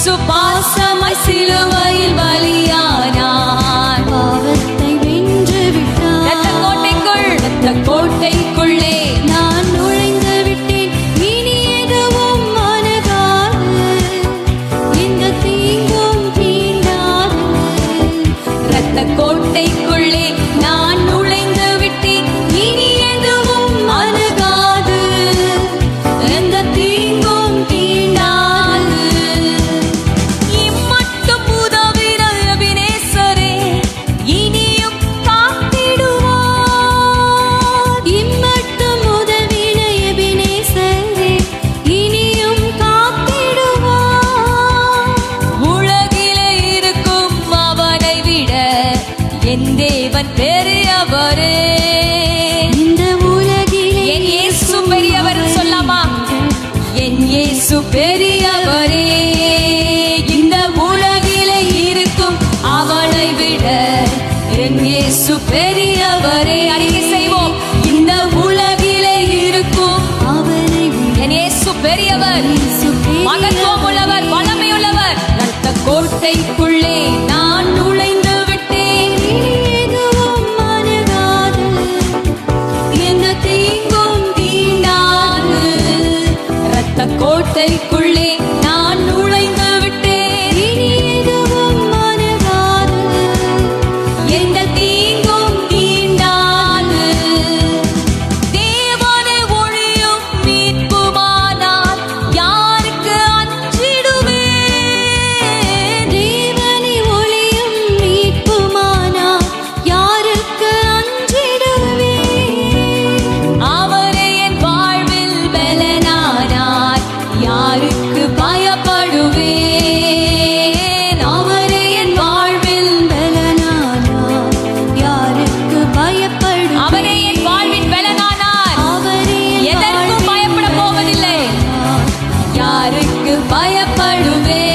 இயேசு பாசமாய் சிலுவையில் பலியானார். பாவத்தை வென்று விட்டார். இரத்த கோட்டைக்குள், இரத்த கோட்டைக்குள்ளே நான் நுழைந்து விட்டேன். இனி எதுவும் அணுகாது, எந்த தீங்கும் தீண்டாது. இரத்த கோட்டைக்குள்ளே நான் நுழைந்து விட்டேன். இனி எதுவும் அணுகாது, எந்த தீங்கும் தீண்டாது. இம்மட்டும் உதவின எபினேசரே இனியும் காத்திடுவார். இம்மட்டும் உதவின எபினேசரே இனியும் காத்திடுவார். உலகிலே இருக்கும் அவனை விட என் தேவன் பெரியவரே. இந்த உலகிலே என் இயேசு பெரியவர் சொல்லாமா? என் இயேசு பெரியவரே. இந்த உலகிலே இருக்கும் அவனை விட என் இயேசு பெரியவரே. அறிக்கை செய்வோம். இந்த உலகிலே இருக்கும் அவனை விட என் இயேசு பெரியவர், இயேசு பெரியவர். மகத்துவம் உள்ளவர், வல்லமையுள்ளவர். இரத்த கோட்டைக்குள்ளே நான் நுழைந்து விட்டேன். இனி எதுவும் அணுகாது, எந்த தீங்கும் தீண்டாது. இரத்த கோட்டைக்குள்ளே நான் நுழைந்து விட்டேன். இனி எதுவும் அணுகாது. எந்த தீங்கும் தீண்டாது. தேவனை ஒழியும் மீட்புமானால் யாருக்கு அஞ்சிடுவேன்? தேவனை ஒளியும் மீட்புமானால் யாருக்கு அஞ்சிடுவேன்? அவரே என் வாழ்வில் பலனானார், யாருக்கு பயப்படுவேன்? அவரே என் வாழ்வில் பலனானார் யாருக்கு பயப்படுவேன்? அவரே என் வாழ்வின் பலனானார், அவரே என் எதற்கும் பயப்பட போவதில்லை. யாருக்கு பயப்படுவேன்?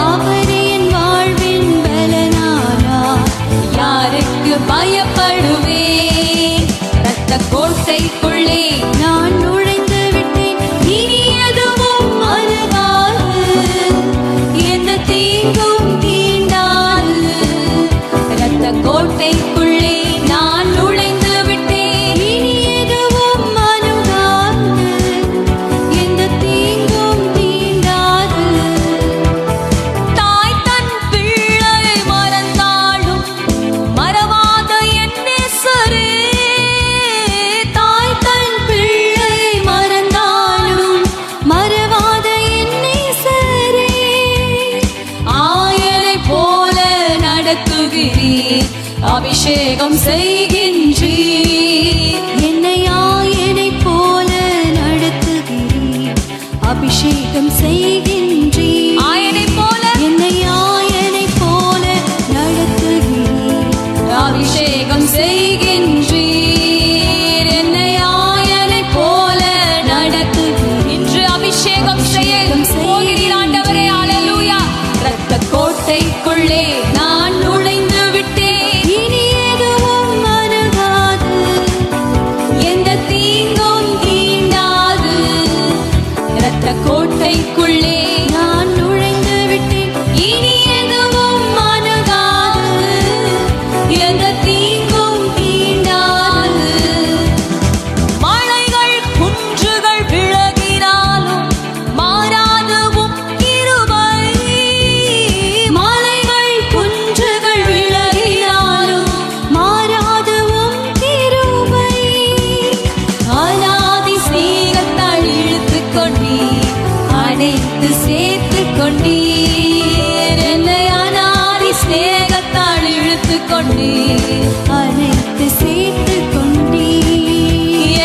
அவரே என் வாழ்வின் பலனானார் யாருக்கு பயப்படுவேன்? இரத்த கோட்டைக்குள்ளே நான் நுழைந்து விட்டேன். இனி எதுவும் அணுகாது, எந்த தீங்கும் தீண்டாது. இரத்த கோட்டைக்குள்ளே நான் நுழைந்து விட்டேன். இனி எதுவும் அணுகாது, எந்த தீங்கும் தீண்டாது. தாய் தன் பிள்ளையை மறந்தாலும் மறவாத என் நேசரே. தாய் தன் பிள்ளையை மறந்தாலும் மறவாத என் நேசரே. ஆயனைப் போல நடத்துகிறீர், அபிஷேகம் செய்கின்றீர். என்னை ஆயனைப் போல நடத்துகிறீர், அபிஷேகம் செய்கின்றீர். ஆயனைப் போல என்னை ஆயனைப் போல நடத்துகிறீர், அபிஷேகம் செய்கின்றீர். என்னை ஆயனைப் போல நடத்துகிறீர். இன்று அபிஷேகம் செய்ய போகிறீர் ஆண்டவரே. அல்லேலூயா. இரத்த கோட்டைக்குள்ளே நான் நுழைந்து விட்டேன். இனி எதுவும் அணுகாது, எந்த தீங்கும் தீண்டாது. இரத்த கோட்டைக்குள்ளே நான் நுழைந்து விட்டேன். இனி எதுவும் அணுகாது, எந்த தீங்கும் தீண்டாது. மலைகள் குன்றுகள் விலகினாலும் மாறாது உம் கிருபை. மலைகள் குன்றுகள் விலகினாலும் மாறாது உம் கிருபை. அநாதி ஸ்நேகத்தால் இழுத்துக் கொண்டீர், அணைத்து சேர்த்துக் கொண்டீர். என்னை அநாதி ஸ்நேகத்தால் இழுத்துக் கொண்டீர், அனைத்து சேர்த்துக் கொண்டீர்.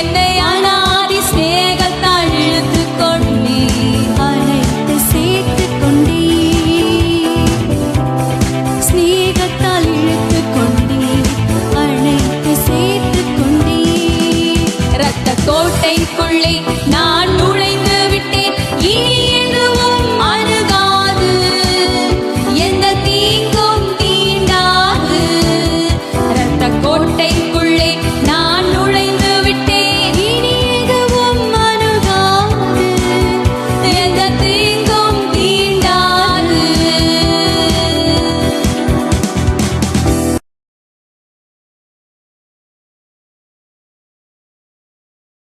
என்னை அநாதி ஸ்நேகத்தால் இழுத்துக் கொண்டீர். அனைத்து சேர்த்துக் கொண்டீர். ஸ்நேகத்தால் இழுத்துக் கொண்டீர், அனைத்து சேர்த்துக் கொண்டீர். இரத்த கோட்டைக்குள்ளே நான்